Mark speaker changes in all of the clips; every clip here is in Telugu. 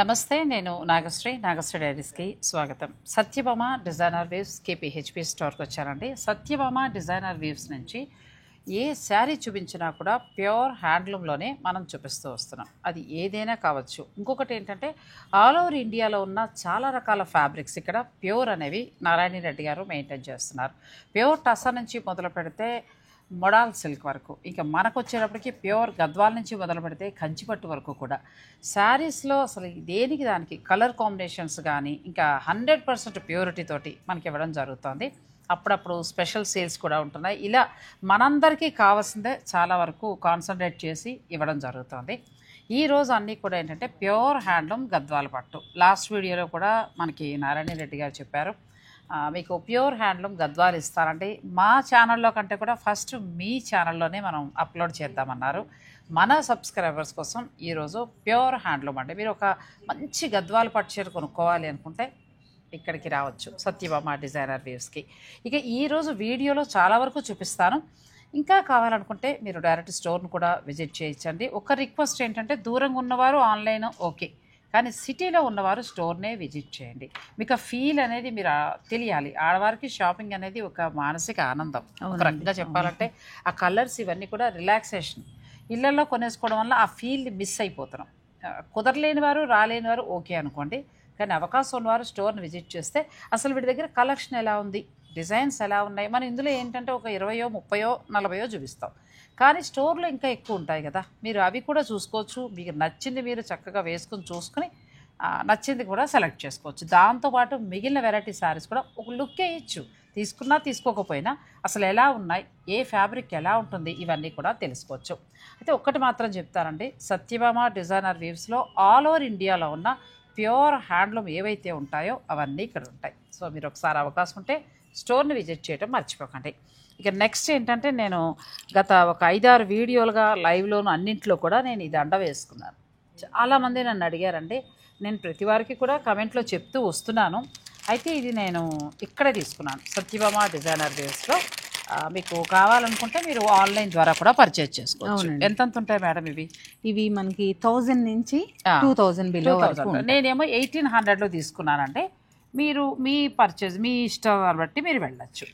Speaker 1: నమస్తే, నేను నాగశ్రీ డైరీస్కి స్వాగతం. సత్యభామ డిజైనర్ వీవ్స్ కేపీహెచ్పి స్టోర్కి వచ్చానండి. సత్యభామ డిజైనర్ వీవ్స్ నుంచి ఏ శారీ చూపించినా కూడా ప్యూర్ హ్యాండ్లూమ్లోనే మనం చూపిస్తూ వస్తున్నాం. అది ఏదైనా కావచ్చు. ఇంకొకటి ఏంటంటే ఆల్ ఓవర్ ఇండియాలో ఉన్న చాలా రకాల ఫ్యాబ్రిక్స్ ఇక్కడ ప్యూర్ అనేవి నారాయణ రెడ్డి గారు మెయింటైన్ చేస్తున్నారు. ప్యూర్ టసా నుంచి మొదలు పెడితే మొడాల్ సిల్క్ వరకు, ఇంకా మనకు వచ్చేటప్పటికి ప్యూర్ గద్వాల నుంచి మొదలు పెడితే కంచిపట్టు వరకు కూడా శారీస్లో అసలు దేనికి దానికి కలర్ కాంబినేషన్స్ కానీ ఇంకా 100% ప్యూరిటీ తోటి మనకి ఇవ్వడం జరుగుతుంది. అప్పుడప్పుడు స్పెషల్ సేల్స్ కూడా ఉంటున్నాయి. ఇలా మనందరికీ కావాల్సిందే చాలా వరకు కాన్సన్ట్రేట్ చేసి ఇవ్వడం జరుగుతుంది. ఈరోజు అన్నీ కూడా ఏంటంటే ప్యూర్ హ్యాండ్లూమ్ గద్వాల పట్టు. లాస్ట్ వీడియోలో కూడా మనకి నారాయణ రెడ్డి గారు చెప్పారు మీకు ప్యూర్ హ్యాండ్లూమ్ గద్వాలు ఇస్తారంటే మా ఛానల్లో కంటే కూడా ఫస్ట్ మీ ఛానల్లోనే మనం అప్లోడ్ చేద్దామన్నారు. మన సబ్స్క్రైబర్స్ కోసం ఈరోజు ప్యూర్ హ్యాండ్లూమ్ అంటే మీరు ఒక మంచి గద్వాల పట్టు చీర కొనుక్కోవాలి అనుకుంటే ఇక్కడికి రావచ్చు, సత్యభామ డిజైనర్ వీవ్స్కి. ఇక ఈరోజు వీడియోలో చాలా వరకు చూపిస్తాను. ఇంకా కావాలనుకుంటే మీరు డైరెక్ట్ స్టోర్ను కూడా విజిట్ చేయించండి. ఒక రిక్వెస్ట్ ఏంటంటే దూరంగా ఉన్నవారు ఆన్లైన్ ఓకే, కానీ సిటీలో ఉన్నవారు స్టోర్నే విజిట్ చేయండి. మీకు ఆ ఫీల్ అనేది మీరు తెలియాలి. ఆడవారికి షాపింగ్ అనేది ఒక మానసిక ఆనందం. ఒక రకంగా చెప్పాలంటే ఆ కలర్స్ ఇవన్నీ కూడా రిలాక్సేషన్. ఇళ్లలో కొనేసుకోవడం వల్ల ఆ ఫీల్ మిస్ అయిపోతున్నాం. కుదరలేని వారు రాలేని వారు ఓకే అనుకోండి, కానీ అవకాశం ఉన్నవారు స్టోర్ని విజిట్ చేస్తే అసలు వీటి దగ్గర కలెక్షన్ ఎలా ఉంది, డిజైన్స్ ఎలా ఉన్నాయి, మనం ఇందులో ఏంటంటే ఒక 20, 30, 40 చూపిస్తాం. కానీ స్టోర్లో ఇంకా ఎక్కువ ఉంటాయి కదా, మీరు అవి కూడా చూసుకోవచ్చు. మీకు నచ్చింది మీరు చక్కగా వేసుకుని చూసుకుని నచ్చింది కూడా సెలెక్ట్ చేసుకోవచ్చు. దాంతోపాటు మిగిలిన వెరైటీ శారీస్ కూడా ఒక లుక్ వేయచ్చు. తీసుకున్నా తీసుకోకపోయినా అసలు ఎలా ఉన్నాయి, ఏ ఫ్యాబ్రిక్ ఎలా ఉంటుంది, ఇవన్నీ కూడా తెలుసుకోవచ్చు. అయితే ఒక్కటి మాత్రం చెప్తానండి, సత్యభామ డిజైనర్ వీవ్స్లో ఆల్ ఓవర్ ఇండియాలో ఉన్న ప్యూర్ హ్యాండ్లూమ్ ఏవైతే ఉంటాయో అవన్నీ ఇక్కడ ఉంటాయి. సో మీరు ఒకసారి అవకాశం ఉంటే స్టోర్ని విజిట్ చేయడం మర్చిపోకండి. ఇక నెక్స్ట్ ఏంటంటే నేను గత ఒక 5-6 వీడియోలుగా లైవ్లోను అన్నింటిలో కూడా నేను ఈ దండ వేసుకున్నాను. చాలామంది నన్ను అడిగారండి. నేను ప్రతి వారికి కూడా కమెంట్లో చెప్తూ వస్తున్నాను. అయితే ఇది నేను ఇక్కడే తీసుకున్నాను, సత్యభామ డిజైనర్ వీవ్స్లో. మీకు కావాలనుకుంటే మీరు ఆన్లైన్ ద్వారా కూడా పర్చేజ్ చేసుకోవచ్చు. ఎంతంత ఉంటాయి మేడం ఇవి?
Speaker 2: ఇవి మనకి 1000 నుంచి 2000 బిలో.
Speaker 1: నేనేమో 1800లో తీసుకున్నానంటే మీరు మీ పర్చేజ్ మీ ఇష్టాన్ని బట్టి మీరు వెళ్ళచ్చు.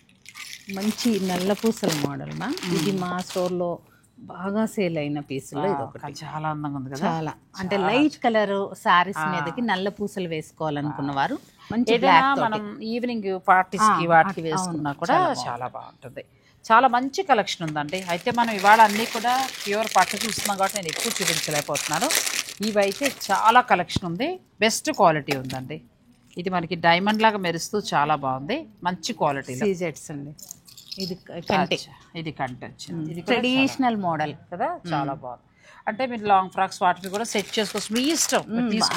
Speaker 2: మంచి నల్ల పూసల మోడల్ మా ఇది మా స్టోర్లో బాగా సేల్ అయిన పీసులో ఇది ఒకటి.
Speaker 1: చాలా అందంగా ఉంది కదా.
Speaker 2: చాలా అంటే లైట్ కలర్ శారీస్ మీదకి నల్ల పూసలు వేసుకోవాలనుకున్న వారు మంచి
Speaker 1: మనం ఈవినింగ్ పార్టీస్కి వాటికి వేసుకున్నా కూడా చాలా బాగుంటుంది. చాలా మంచి కలెక్షన్ ఉందండి. అయితే మనం ఇవాళ అన్నీ కూడా ప్యూర్ పట్టు చూస్తున్నాం కాబట్టి నేను ఎక్కువ చూపించలేకపోతున్నాను. ఇవైతే చాలా కలెక్షన్ ఉంది, బెస్ట్ క్వాలిటీ ఉందండి. ఇది మనకి డైమండ్ లాగా మెరుస్తూ చాలా బాగుంది, మంచి క్వాలిటీ
Speaker 2: సీజెట్స్ అండి. ఇది కంటే
Speaker 1: ఇది కంటే వచ్చింది, ఇది
Speaker 2: ట్రెడిషనల్ మోడల్
Speaker 1: కదా, చాలా బాగుంది. అంటే మీరు లాంగ్ ఫ్రాక్స్ వాటిని కూడా సెట్ చేసుకోవచ్చు, మీ ఇష్టం,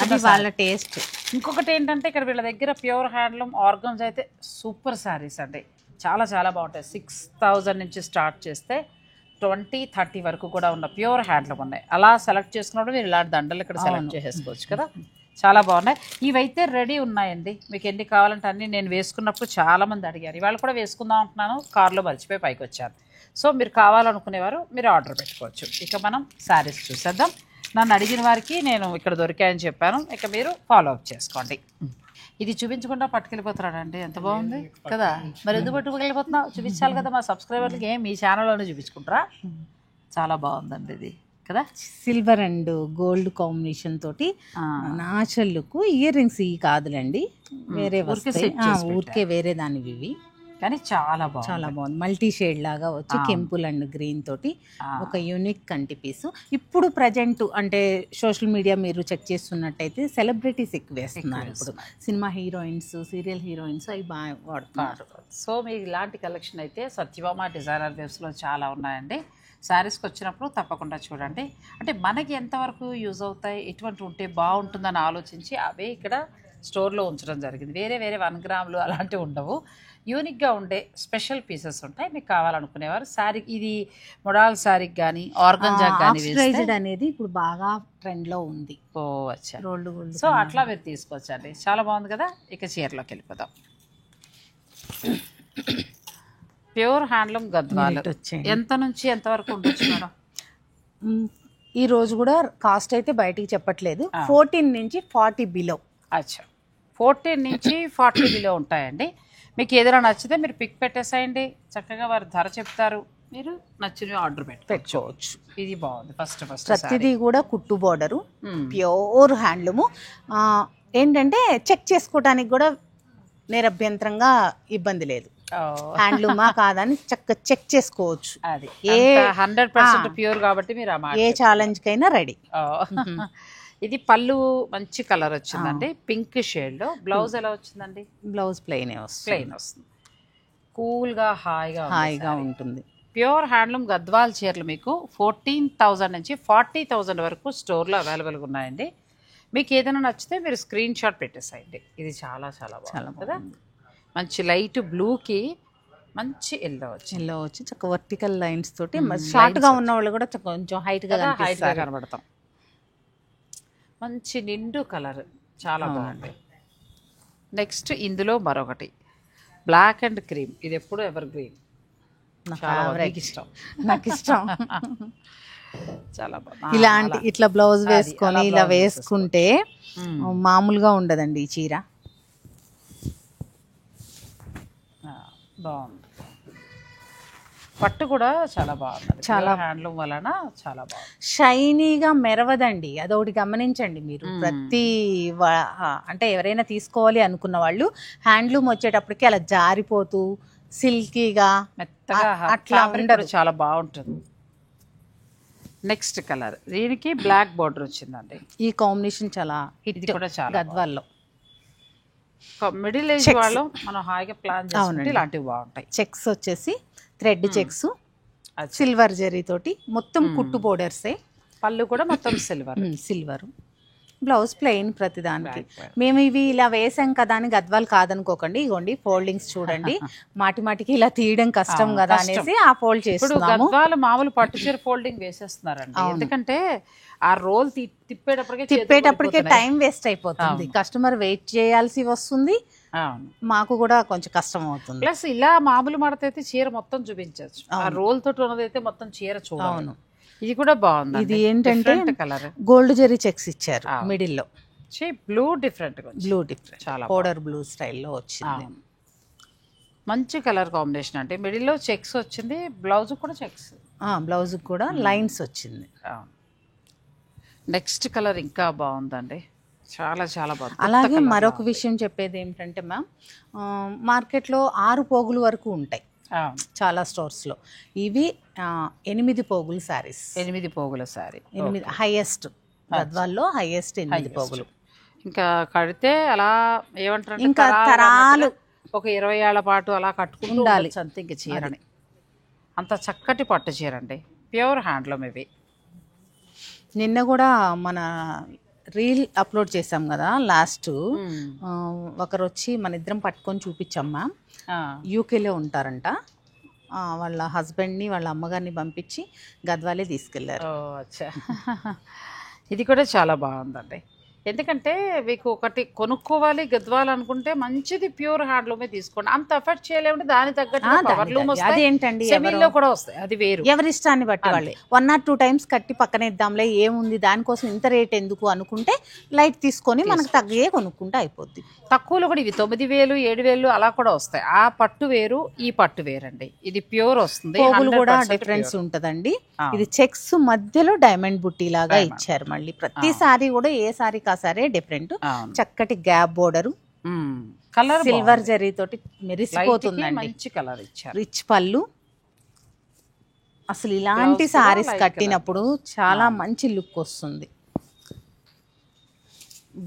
Speaker 2: అది వాళ్ళ టేస్ట్.
Speaker 1: ఇంకొకటి ఏంటంటే ఇక్కడ వీళ్ళ దగ్గర ప్యూర్ హ్యాండ్లూమ్ ఆర్గన్స్ అయితే సూపర్ శారీస్ అండి, చాలా చాలా బాగుంటాయి. 6000 నుంచి స్టార్ట్ చేస్తే 20-30 వరకు కూడా ఉన్న ప్యూర్ హ్యాండ్లూమ్ ఉన్నాయి. అలా సెలెక్ట్ చేసుకున్నప్పుడు మీరు ఇలాంటి దండలు ఇక్కడ సెలెక్ట్ చేసేసుకోవచ్చు కదా, చాలా బాగున్నాయి. ఇవైతే రెడీ ఉన్నాయండి, మీకు ఎన్ని కావాలంటే అన్నీ. నేను వేసుకున్నప్పుడు చాలామంది అడిగారు, ఇవాళ కూడా వేసుకుందాం అంటున్నాను, కార్లో మర్చిపోయి పైకి వచ్చాను. సో మీరు కావాలనుకునేవారు మీరు ఆర్డర్ పెట్టుకోవచ్చు. ఇక మనం శారీస్ చూసేద్దాం. నన్ను అడిగిన వారికి నేను ఇక్కడ దొరికాయని చెప్పాను, ఇక మీరు ఫాలో అప్ చేసుకోండి. ఇది చూపించకుండా పట్టుకెళ్ళిపోతున్నాడండి, ఎంత బాగుంది కదా. మరి ఎందుకు పట్టుకెళ్ళిపోతున్నావు, చూపించాలి కదా మా సబ్స్క్రైబర్లకి. ఏం మీ ఛానల్లోనే చూపించుకుంటారా? చాలా బాగుందండి ఇది కదా,
Speaker 2: సిల్వర్ అండ్ గోల్డ్ కాంబినేషన్ తోటి నాచురల్ లుక్. ఇయర్ రింగ్స్ ఇవి కాదులండి, వేరే ఊరికే వేరే దానివి ఇవి,
Speaker 1: కానీ చాలా బాగుంది.
Speaker 2: చాలా బాగుంది. మల్టీ షేడ్ లాగా వచ్చి కెంపుల్ అండ్ గ్రీన్ తోటి ఒక యూనిక్ కంటి పీసు. ఇప్పుడు ప్రజెంట్ అంటే సోషల్ మీడియా మీరు చెక్ చేస్తున్నట్టయితే సెలబ్రిటీస్ ఎక్కువ వేస్తున్నారు. ఇప్పుడు సినిమా హీరోయిన్స్, సీరియల్ హీరోయిన్స్ అవి బాగా వాడుతున్నారు.
Speaker 1: సో మీకు ఇలాంటి కలెక్షన్ అయితే సత్యభామ డిజైనర్ వేవ్స్లో చాలా ఉన్నాయండి. శారీస్కి వచ్చినప్పుడు తప్పకుండా చూడండి. అంటే మనకి ఎంతవరకు యూజ్ అవుతాయి, ఎటువంటి ఉంటే బాగుంటుందని ఆలోచించి అవే ఇక్కడ స్టోర్లో ఉంచడం జరిగింది. వేరే 1 గ్రాములు అలాంటివి ఉండవు, యూనిక్గా ఉండే స్పెషల్ పీసెస్ ఉంటాయి. మీకు కావాలనుకునేవారు శారీ, ఇది మొడాల్ శారీకి కానీ ఆర్గంజాకి కానీ
Speaker 2: అనేది ఇప్పుడు బాగా ట్రెండ్లో ఉంది.
Speaker 1: వచ్చా సో అట్లా మీరు తీసుకోవచ్చండి, చాలా బాగుంది కదా. ఇక చీరలోకి వెళ్ళిపోదాం. ప్యూర్ హ్యాండ్లూమ్ గద్వాలు ఎంత నుంచి ఎంత వరకు ఉండొచ్చు మేడం?
Speaker 2: ఈ రోజు కూడా కాస్ట్ అయితే బయటికి చెప్పట్లేదు, 14 నుంచి 40 బిలో.
Speaker 1: అచ్చా, 14 నుంచి 40 బిలో ఉంటాయండి. మీకు ఏదైనా నచ్చితే మీరు పిక్ పెట్టేసేయండి, చక్కగా వారు ధర చెప్తారు, మీరు నచ్చినవి ఆర్డర్
Speaker 2: పెట్టుకోవచ్చు.
Speaker 1: ఇది బాగుంది. ఫస్ట్
Speaker 2: ప్రతిదీ కూడా కుట్టు బోర్డరు, ప్యూర్ హ్యాండ్లూము. ఏంటంటే చెక్ చేసుకోవడానికి కూడా నిరభ్యంతరంగా ఇబ్బంది లేదు. హ్యాండ్లూమా కాదని చెక్ చేసుకోవచ్చు.
Speaker 1: అది 100% ప్యూర్ కాబట్టి మీరు
Speaker 2: ఏ ఛాలెంజ్ కైనా రెడీ.
Speaker 1: ఇది పళ్ళు మంచి కలర్ వచ్చిందండి, పింక్ షేడ్ లో. బ్లౌజ్ ఎలా వచ్చిందండి?
Speaker 2: బ్లౌజ్ ప్లెయిన్
Speaker 1: వస్తుంది, కూల్ గా హాయిగా
Speaker 2: ఉంటుంది.
Speaker 1: ప్యూర్ హ్యాండ్లూమ్ గద్వాల్ చీరలు మీకు 14,000 నుంచి 40,000 వరకు స్టోర్లో అవైలబుల్గా ఉన్నాయండి. మీకు ఏదైనా నచ్చితే మీరు స్క్రీన్ షాట్ పెట్టేసేయండి. ఇది చాలా బాగుంది కదా, మంచి లైట్ బ్లూకి మంచి ఎల్లో
Speaker 2: వచ్చి చక్క వర్టికల్ లైన్స్ తోటి షార్ట్గా ఉన్న వాళ్ళు కూడా కొంచెం హైట్గా
Speaker 1: కనబడతాం. మంచి నిండు కలర్, చాలా బాగుంది. నెక్స్ట్ ఇందులో మరొకటి బ్లాక్ అండ్ క్రీమ్. ఇది ఎప్పుడు ఎవర్ గ్రీన్,
Speaker 2: నాకు ఇష్టం.
Speaker 1: చాలా బాగుంది.
Speaker 2: ఇట్లా బ్లౌజ్ వేసుకొని ఇలా వేసుకుంటే మామూలుగా ఉండదండి ఈ చీర.
Speaker 1: బాగుంది. పట్టు కూడా చాలా బాగుంది, చాలా హ్యాండ్లూమ్ వలన చాలా బాగుంది.
Speaker 2: షైనీగా మెరవదండి, అదొకటి గమనించండి మీరు. ప్రతి అంటే ఎవరైనా తీసుకోవాలి అనుకున్న వాళ్ళు హ్యాండ్లూమ్ వచ్చేటప్పటికి అలా జారిపోతూ సిల్కీగా
Speaker 1: మెత్తగా అట్లా ఉండదు, చాలా బాగుంటుంది. నెక్స్ట్ కలర్, దీనికి బ్లాక్ బార్డర్ వచ్చిందండి.
Speaker 2: ఈ కాంబినేషన్ చాలా హిట్
Speaker 1: కూడా, చాలా
Speaker 2: గద్వాల్లో.
Speaker 1: మిడిల్ ఏజ్ వాళ్ళు మనం హాయిగా ప్లాన్ చేసుకుంటే ఇలాంటివి బాగుంటాయి.
Speaker 2: చెక్స్ వచ్చేసి థ్రెడ్ చెక్స్, సిల్వర్ జరీ తోటి మొత్తం కుట్టు బోర్డర్సే.
Speaker 1: పళ్ళు కూడా మొత్తం
Speaker 2: సిల్వర్. బ్లౌజ్ ప్లెయిన్ ప్రతిదానికి. మేము ఇవి ఇలా వేసాం కదా అని గద్వాలు కాదనుకోకండి. ఇగోండి ఫోల్డింగ్స్ చూడండి, మాటికి ఇలా తీయడం కష్టం కదా అనేసి ఆ ఫోల్డ్ చేస్తున్నాము.
Speaker 1: గద్వాలు మామూలు పట్టు చీర ఫోల్డింగ్ వేసేస్తున్నారండి, ఎందుకంటే ఆ రోల్
Speaker 2: తిప్పేటప్పటికే టైం వేస్ట్ అయిపోతుంది, కస్టమర్ వెయిట్ చేయాల్సి వస్తుంది, మాకు కూడా కొంచెం కష్టం అవుతుంది.
Speaker 1: ప్లస్ ఇలా మామూలు మడతైతే చీర మొత్తం చూపించచ్చు, ఆ రోల్ తోటి ఉన్నదైతే మొత్తం చీర చూడాలి. ఇది కూడా బాగుంది.
Speaker 2: ఇది ఏంటంటే కలర్ గోల్డ్ జెరీ చెక్స్ ఇచ్చారు మిడిల్ లో,
Speaker 1: బ్లూ డిఫరెంట్
Speaker 2: చాలా పౌడర్ బ్లూ స్టైల్లో వచ్చింది.
Speaker 1: మంచి కలర్ కాంబినేషన్ అంటే మిడిల్ లో చెక్స్ వచ్చింది, బ్లౌజ్ కూడా చెక్స్,
Speaker 2: బ్లౌజ్ కూడా లైన్స్ వచ్చింది.
Speaker 1: నెక్స్ట్ కలర్ ఇంకా బాగుందండి, చాలా బాగుంది.
Speaker 2: అలాగే మరొక విషయం చెప్పేది ఏంటంటే మ్యామ్, మార్కెట్లో 6 పోగులు వరకు ఉంటాయి చాలా స్టోర్స్లో. ఇవి 8 పోగులు శారీస్.
Speaker 1: 8 పోగుల శారీ,
Speaker 2: 8 హైయెస్ట్, గద్వాల్లో హైయెస్ట్ 8 పోగులు.
Speaker 1: ఇంకా కడితే అలా ఏమంటారు,
Speaker 2: ఇంకా తరాలు
Speaker 1: ఒక 20 ఏళ్ల పాటు అలా కట్టుకుంటూ ఉండాలి అంతే. ఇంక చీరని అంత చక్కటి పట్టు చీర అండి, ప్యూర్ హ్యాండ్లూమ్. ఇవి
Speaker 2: నిన్న కూడా మన రీల్ అప్లోడ్ చేసాం కదా లాస్ట్, ఒకరు వచ్చి మన ఇద్దరం పట్టుకొని చూపించమ్మా. యూకేలో ఉంటారంట, వాళ్ళ హస్బెండ్ని వాళ్ళ అమ్మగారిని పంపించి గద్వాలే తీసుకెళ్లారు.
Speaker 1: అచ్చా, ఇది కూడా చాలా బాగుందండి. ఎందుకంటే మీకు ఒకటి కొనుక్కోవాలి గద్వాలు అనుకుంటే మంచిది ప్యూర్ హ్యాండ్లూమే తీసుకోండి. అంత ఎఫర్ట్ చేయలేమంటే దాని తగ్గట్టు
Speaker 2: అదేంటండి
Speaker 1: కూడా వస్తాయి, అది వేరు,
Speaker 2: ఎవరి ఇష్టాన్ని బట్టి వాళ్ళు 1 or 2 times కట్టి పక్కన ఇద్దాంలే, ఏముంది దానికోసం ఇంత రేట్ ఎందుకు అనుకుంటే లైట్ తీసుకొని మనకు తగ్గే కొనుక్కుంటే అయిపోద్ది.
Speaker 1: తక్కువలో కూడా ఇవి 9,000 7,000 అలా కూడా వస్తాయి. ఆ పట్టు వేరు, ఈ పట్టు వేరండి. ఇది ప్యూర్ వస్తుంది,
Speaker 2: పోగులు కూడా డిఫరెన్స్ ఉంటదండి. ఇది చెక్స్ మధ్యలో డైమండ్ బుట్టి లాగా ఇచ్చారు. మళ్ళీ ప్రతి సారీ కూడా ఏ సారీ సరే డిఫరెంట్. చక్కటి gap border,
Speaker 1: colour
Speaker 2: silver zari తోటి మెరిసిపోతుందండి,
Speaker 1: మంచి కలర్ ఇచ్చారు.
Speaker 2: రిచ్ పళ్ళు. అసలు ఇలాంటి సారీస్ కట్టినప్పుడు చాలా మంచి లుక్ వస్తుంది.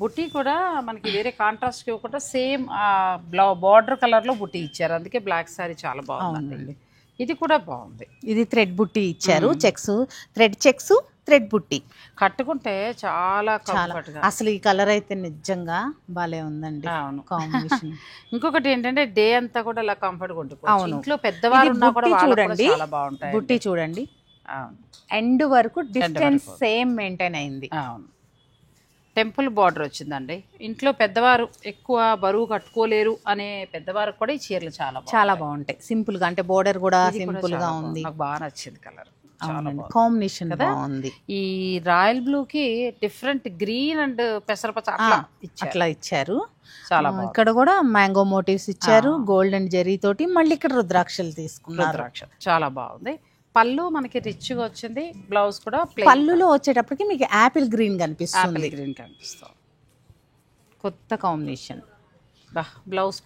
Speaker 1: బుట్టి కూడా మనకి వేరే కాంట్రాస్ట్ ఇవ్వకుండా సేమ్ బార్డర్ కలర్ లో బుట్టి ఇచ్చారు, అందుకే బ్లాక్ సారీ చాలా బాగుందండి. ఇది కూడా బాగుంది.
Speaker 2: ఇది థ్రెడ్ బుట్టి ఇచ్చారు, చెక్స్, థ్రెడ్ చెక్స్, థ్రెడ్ బుట్టి
Speaker 1: కట్టుకుంటే చాలా
Speaker 2: అసలు ఈ కలర్ అయితే నిజంగా బాలే ఉందండి కాంబినేషన్.
Speaker 1: ఇంకొకటి ఏంటంటే డే అంతా కూడా ఇలా కంఫర్ట్ ఉంటుంది. ఇంట్లో పెద్దవారు ఉన్నా కూడా
Speaker 2: చూడండి, బుట్టి చూడండి ఎండ్ వరకు డిస్టెన్స్ సేమ్ మెయింటైన్ అయింది.
Speaker 1: అవును, టెంపుల్ బార్డర్ వచ్చిందండి. ఇంట్లో పెద్దవారు ఎక్కువ బరువు కట్టుకోలేరు అనే పెద్దవారు కూడా ఈ చీరలు చాలా
Speaker 2: బాగుంటాయి. సింపుల్ గా, అంటే బోర్డర్ కూడా సింపుల్ గా ఉంది,
Speaker 1: నాకు బాగా నచ్చింది కలర్.
Speaker 2: కాంబినేషన్ బాగుంది.
Speaker 1: ఈ రాయల్ బ్లూకి డిఫరెంట్ గ్రీన్ అండ్ పెసరపచ్చ అట్లా
Speaker 2: ఇచ్చారు.
Speaker 1: చాలా
Speaker 2: ఇక్కడ కూడా మ్యాంగో మోటివ్స్ ఇచ్చారు, గోల్డ్ అండ్ జెరీ తోటి. మళ్ళీ ఇక్కడ రుద్రాక్షలు తీసుకున్నారు.
Speaker 1: రుద్రాక్ష చాలా బాగుంది. పళ్ళు మనకి రిచ్గా వచ్చింది. బ్లౌజ్ కూడా
Speaker 2: పళ్ళులో వచ్చేటప్పటికి మీకు యాపిల్ గ్రీన్ కనిపిస్తుంది.
Speaker 1: గ్రీన్ కనిపిస్తుంది.
Speaker 2: కొత్త కాంబినేషన్.
Speaker 1: బ్లౌజ్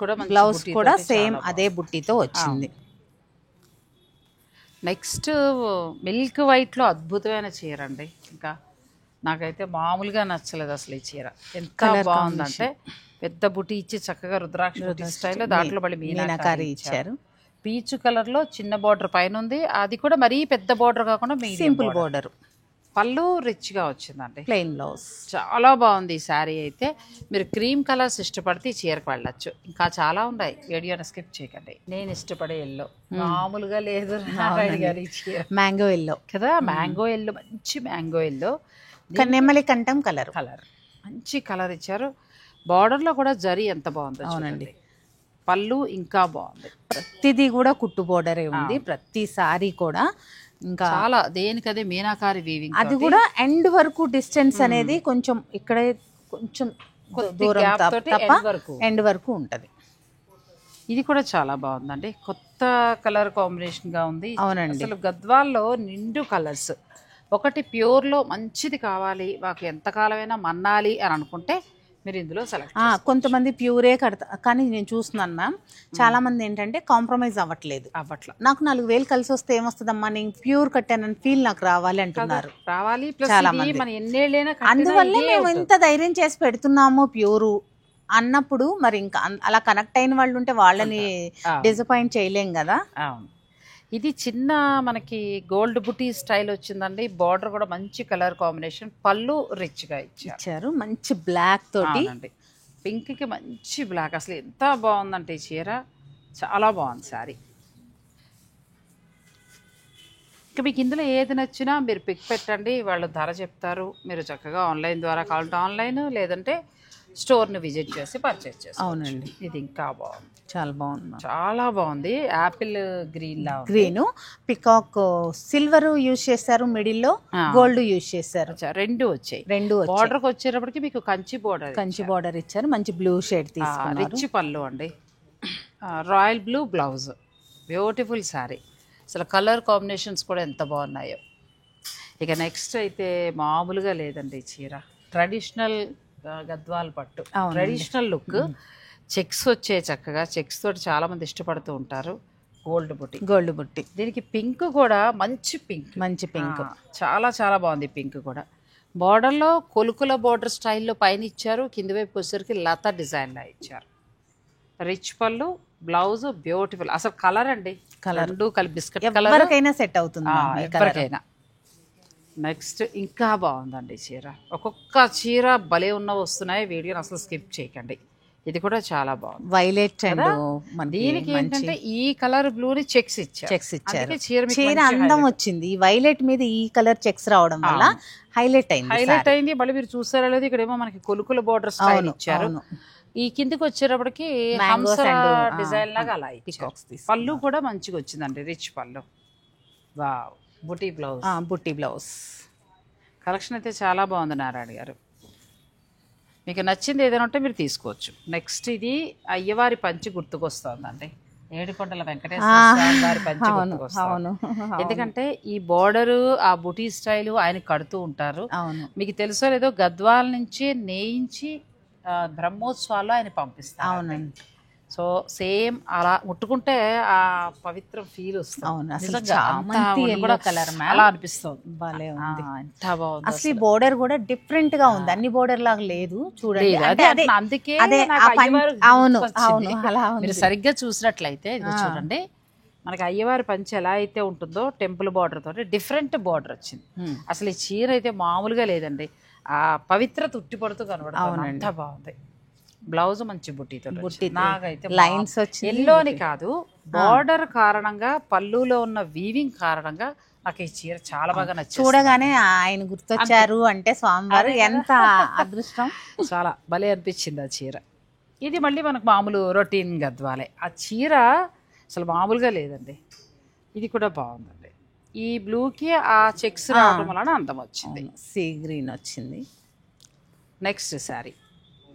Speaker 2: కూడా సేమ్ అదే బుట్టితో వచ్చింది.
Speaker 1: నెక్స్ట్ మిల్క్ వైట్లో అద్భుతమైన చీర అండి. ఇంకా నాకైతే మామూలుగా నచ్చలేదు అసలు ఈ చీర. ఎంత బాగుందంటే పెద్ద బుట్టి ఇచ్చి చక్కగా రుద్రాక్ష స్టైల్లో దాంట్లో మళ్ళీ మీనాకారి ఇచ్చారు. పీచు కలర్లో చిన్న బార్డర్ పైన ఉంది. అది కూడా మరీ పెద్ద బార్డర్ కాకుండా
Speaker 2: సింపుల్ బార్డర్.
Speaker 1: పళ్ళు రిచ్గా వచ్చిందండి.
Speaker 2: ప్లెయిన్ బ్లౌజ్
Speaker 1: చాలా బాగుంది ఈ శారీ అయితే. మీరు క్రీమ్ కలర్స్ ఇష్టపడితే ఈ చీరకు వెళ్ళచ్చు. ఇంకా చాలా ఉన్నాయి, వీడియోని స్కిప్ చేయకండి. నేను ఇష్టపడే ఎల్లో మామూలుగా లేదు.
Speaker 2: మ్యాంగో ఎల్లో
Speaker 1: కదా, మ్యాంగో ఎల్లో, మంచి మ్యాంగో ఎల్లో,
Speaker 2: నెమలి కంఠం కలర్
Speaker 1: మంచి కలర్ ఇచ్చారు. బార్డర్లో కూడా జరీ ఎంత బాగుంది.
Speaker 2: అవునండి.
Speaker 1: పళ్ళు ఇంకా బాగుంది.
Speaker 2: ప్రతిదీ కూడా కుట్టు బోర్డరే ఉంది. ప్రతి సారీ కూడా ఇంకా
Speaker 1: చాలా దేనికదే మీనాకారి వీవింగ్.
Speaker 2: అది కూడా ఎండ్ వరకు డిస్టెన్స్ అనేది కొంచెం ఇక్కడే కొంచెం దూరం ఎండ్ వరకు ఉంటది.
Speaker 1: ఇది కూడా చాలా బాగుందండి. కొత్త కలర్ కాంబినేషన్ గా ఉంది.
Speaker 2: అవునండి.
Speaker 1: అసలు గద్వాల్లో నిండు కలర్స్. ఒకటి ప్యూర్లో మంచిది కావాలి, మాకు ఎంతకాలమైనా మన్నాలి అని అనుకుంటే మీరు ఇందులో సెలెక్ట్.
Speaker 2: కొంతమంది ప్యూరే కడతా, కానీ నేను చూస్తున్నాను మ్యామ్, చాలా మంది ఏంటంటే కాంప్రమైజ్ అవ్వట్లేదు. నాకు 4,000 కలిసి వస్తే ఏమొస్తుందమ్మా, నేను ప్యూర్ కట్టానని ఫీల్ నాకు రావాలి అంటున్నారు.
Speaker 1: రావాలి చాలా మంది.
Speaker 2: అందువల్లే మేము ఇంత ధైర్యం చేసి పెడుతున్నాము ప్యూరు అన్నప్పుడు. మరి ఇంకా అలా కనెక్ట్ అయిన వాళ్ళు ఉంటే వాళ్ళని డిసప్పాయింట్ చేయలేం కదా.
Speaker 1: ఇది చిన్న మనకి గోల్డ్ బుటీ స్టైల్ వచ్చిందండి. బార్డర్ కూడా మంచి కలర్ కాంబినేషన్. పళ్ళు రిచ్గా ఇచ్చారు.
Speaker 2: మంచి బ్లాక్ తోటి,
Speaker 1: పింక్కి మంచి బ్లాక్. అసలు ఎంత బాగుందంటే ఈ చీర, చాలా బాగుంది శారీ. ఇక మీకు ఇందులో ఏది నచ్చినా మీరు పిక్ పెట్టండి, వాళ్ళు ధర చెప్తారు. మీరు చక్కగా ఆన్లైన్ ద్వారా కావాలంటే ఆన్లైన్, లేదంటే స్టోర్ని విజిట్ చేసి పర్చేస్ చేసి.
Speaker 2: అవునండి.
Speaker 1: ఇది ఇంకా బాగుంది,
Speaker 2: చాలా బాగుంది,
Speaker 1: చాలా బాగుంది. యాపిల్ గ్రీన్ లా,
Speaker 2: గ్రీన్ పికాక్ సిల్వర్ యూజ్ చేశారు, మిడిల్ లో గోల్డ్ యూజ్ చేశారు.
Speaker 1: రెండు వచ్చాయి. బార్డర్ కి వచ్చేటప్పటికి మీకు కంచి బార్డర్
Speaker 2: ఇచ్చారు. మంచి బ్లూ షేడ్ తీసుకున్నారు.
Speaker 1: రిచ్ పళ్ళు అండి. Royal blue blouse, beautiful sari. అసలు కలర్ కాంబినేషన్స్ కూడా ఎంత బాగున్నాయో. ఇక నెక్స్ట్ అయితే మామూలుగా లేదండి ఈ చీర. ట్రెడిషనల్ గద్వాల్ పట్టు, ట్రెడిషనల్ లుక్. చెక్స్ వచ్చే చక్కగా, చెక్స్ తోటి చాలా మంది ఇష్టపడుతూ ఉంటారు. గోల్డ్ బుట్టి. దీనికి పింక్ కూడా మంచి పింక్, చాలా చాలా బాగుంది. పింక్ కూడా బార్డర్లో కొలుకుల బార్డర్ స్టైల్లో పైన ఇచ్చారు. కింది వైపు వచ్చేసరికి లతా డిజైన్లా ఇచ్చారు. రిచ్ పళ్ళు, బ్లౌజ్ బ్యూటిఫుల్. అసలు కలర్ అండి, కలర్ బిస్కెట్ కలర్,
Speaker 2: ఎవరికైనా సెట్ అవుతుంది,
Speaker 1: ఎవరికైనా. నెక్స్ట్ ఇంకా బాగుందండి చీర. ఒక్కొక్క చీర భలే ఉన్నవి వస్తున్నాయి. వీడియోని అసలు స్కిప్ చేయకండి. ఇది కూడా చాలా బాగుంది.
Speaker 2: వైలెట్
Speaker 1: దీనికి ఏంటంటే ఈ కలర్ బ్లూని చెక్స్ ఇచ్చారు.
Speaker 2: చీర అందం వచ్చింది. ఈ వైలెట్ మీద ఈ కలర్ చెక్స్ రావడం వల్ల హైలైట్
Speaker 1: అయింది. మళ్ళీ మీరు చూసారా లేదు, ఇక్కడ ఏమో మనకి కొలుకుల బోర్డర్ స్టైల్ ఇచ్చారు. ఈ కిందికి వచ్చేటప్పటికి డిజైన్ లాగా అలా ఇచ్చారు. పళ్ళు కూడా మంచిగా వచ్చిందండి, రిచ్ పళ్ళు. వావ్, బుటీ బ్లౌజ్ కలెక్షన్ అయితే చాలా బాగుంది నారాయణ గారు. మీకు నచ్చింది ఏదైనా ఉంటే మీరు తీసుకోవచ్చు. నెక్స్ట్ ఇది అయ్యవారి పంచి గుర్తుకొస్తుందండి. ఏడుకొండల వెంకటేశ్వర స్వామి వారి పంచి గుర్తుకొస్తుంది. ఎందుకంటే ఈ బోర్డరు, ఆ బుటీ స్టైల్ ఆయన కడుతూ ఉంటారు. మీకు తెలుసో లేదో, గద్వాల నుంచి నేయించి బ్రహ్మోత్సవాల్లో ఆయన పంపిస్తారు.
Speaker 2: అవునండి.
Speaker 1: సో సేమ్ అలా ముట్టుకుంటే ఆ పవిత్ర ఫీల్ వస్తుంది. అలా అనిపిస్తుంది. ఎంత బాగుంది.
Speaker 2: అసలు ఈ బోర్డర్ కూడా డిఫరెంట్ గా ఉంది, అన్ని బోర్డర్ లాగా లేదు చూడండి.
Speaker 1: అందుకే
Speaker 2: అవును,
Speaker 1: మీరు సరిగ్గా చూసినట్లయితే చూడండి, మనకి అయ్యవారి పంచి ఎలా అయితే ఉంటుందో టెంపుల్ బార్డర్ తోటి డిఫరెంట్ బార్డర్ వచ్చింది. అసలు ఈ చీర అయితే మామూలుగా లేదండి, ఆ పవిత్రత ఉట్టిపడుతూ కనబడుతుంది. అంత బాగుంది. బ్లౌజ్ మంచి బుట్టితో, నాకైతే
Speaker 2: లైన్స్ వచ్చి
Speaker 1: ఎల్లోని కాదు, బార్డర్ కారణంగా, పళ్ళులో ఉన్న వీవింగ్ కారణంగా నాకు ఈ చీర చాలా బాగా నచ్చింది.
Speaker 2: చూడగానే ఆయన గుర్తొచ్చారు అంటే స్వామివారు, ఎంత అదృష్టం.
Speaker 1: చాలా భలే అనిపించింది ఆ చీర. ఇది మళ్ళీ మనకు మామూలు రొటీన్ గద్వాలే. ఆ చీర అసలు మామూలుగా లేదండి. ఇది కూడా బాగుందండి. ఈ బ్లూకి ఆ చెక్స్ రావడం వలన అందం వచ్చింది.
Speaker 2: సీ గ్రీన్ వచ్చింది.
Speaker 1: నెక్స్ట్ శారీ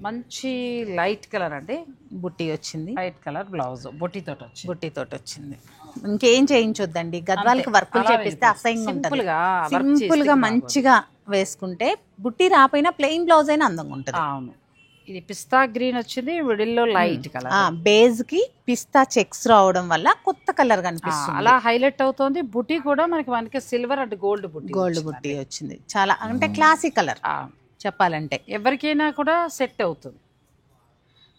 Speaker 1: మంచి లైట్ కలర్ అండి,
Speaker 2: బుట్టి వచ్చింది.
Speaker 1: లైట్ కలర్ బ్లౌజ్ బొట్టితో వచ్చింది.
Speaker 2: బుట్టితోటి వచ్చింది. ఇంకేం చేయించొద్దండి, గద్వాలకి వర్కులు చేపిస్తే అసహ్యంగా ఉంటుంది. సింపుల్ గా మంచిగా వేసుకుంటే బుట్టి రాపోయినా ప్లెయిన్ బ్లౌజ్ అయినా అందంగా ఉంటుంది.
Speaker 1: అవును, ఇది పిస్తా గ్రీన్ వచ్చింది, మిడిల్లో లైట్ కలర్.
Speaker 2: బేస్ కి పిస్తా చెక్స్ రావడం వల్ల కొత్త కలర్ కనిపిస్తుంది,
Speaker 1: అలా హైలైట్ అవుతోంది. బుట్టి కూడా మనకి సిల్వర్ అండ్ గోల్డ్
Speaker 2: బుట్టి వచ్చింది. చాలా అంటే క్లాసిక్ కలర్ చెప్పాలంటే
Speaker 1: ఎవరికైనా కూడా సెట్ అవుతుంది.